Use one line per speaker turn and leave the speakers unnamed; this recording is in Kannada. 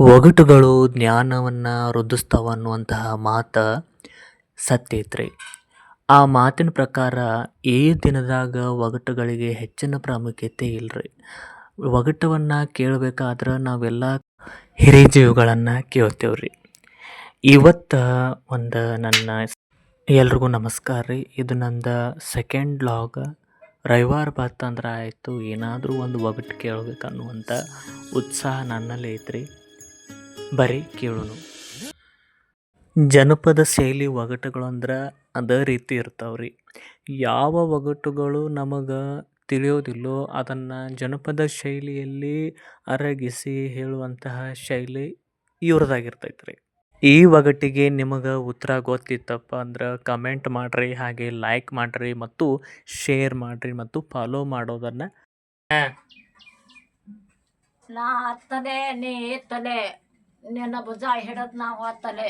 ಒಗಟುಗಳು ಜ್ಞಾನವನ್ನು ವೃದ್ಧಿಸ್ತಾವ ಅನ್ನುವಂತಹ ಮಾತು ಸತ್ಯ ಐತ್ರಿ. ಆ ಮಾತಿನ ಪ್ರಕಾರ ಈ ದಿನದಾಗ ಒಗಟುಗಳಿಗೆ ಹೆಚ್ಚಿನ ಪ್ರಾಮುಖ್ಯತೆ ಇಲ್ರಿ. ಒಗಟವನ್ನು ಕೇಳಬೇಕಾದ್ರೆ ನಾವೆಲ್ಲ ಹಿರಿಜೀವಿಗಳನ್ನು ಕೇಳ್ತೇವ್ರಿ. ಇವತ್ತು ಒಂದು ಎಲ್ರಿಗೂ ನಮಸ್ಕಾರ ರೀ. ಇದು ನಂದು ಸೆಕೆಂಡ್ ವ್ಲಾಗ್. ರವಿವಾರ ಬಂತಂದ್ರೆ ಆಯಿತು, ಏನಾದರೂ ಒಂದು ಒಗಟು ಕೇಳಬೇಕನ್ನುವಂಥ ಉತ್ಸಾಹ ನನ್ನಲ್ಲಿ ಐತ್ರಿ. ಬರೀ ಕೇಳೋಣ. ಜನಪದ ಶೈಲಿ ಒಗಟುಗಳು ಅಂದ್ರೆ ಅದೇ ರೀತಿ ಇರ್ತಾವ್ರಿ. ಯಾವ ಒಗಟುಗಳು ನಮಗೆ ತಿಳಿಯೋದಿಲ್ಲೋ ಅದನ್ನು ಜನಪದ ಶೈಲಿಯಲ್ಲಿ ಅರಗಿಸಿ ಹೇಳುವಂತಹ ಶೈಲಿ ಇವ್ರದ್ದಾಗಿರ್ತೈತ್ರಿ. ಈ ಒಗಟಿಗೆ ನಿಮಗೆ ಉತ್ತರ ಗೊತ್ತಿತ್ತಪ್ಪ ಅಂದ್ರೆ ಕಮೆಂಟ್ ಮಾಡಿರಿ, ಹಾಗೆ ಲೈಕ್ ಮಾಡಿರಿ ಮತ್ತು ಶೇರ್ ಮಾಡಿರಿ ಮತ್ತು ಫಾಲೋ ಮಾಡೋದನ್ನು
ನಾ ಹತ್ತಲೆ ನೀ ಎತ್ತಲೆ ನಿನ್ನ ಭುಜ ಹಿಡದ್ ನಾವು ಹತ್ತಲೆ.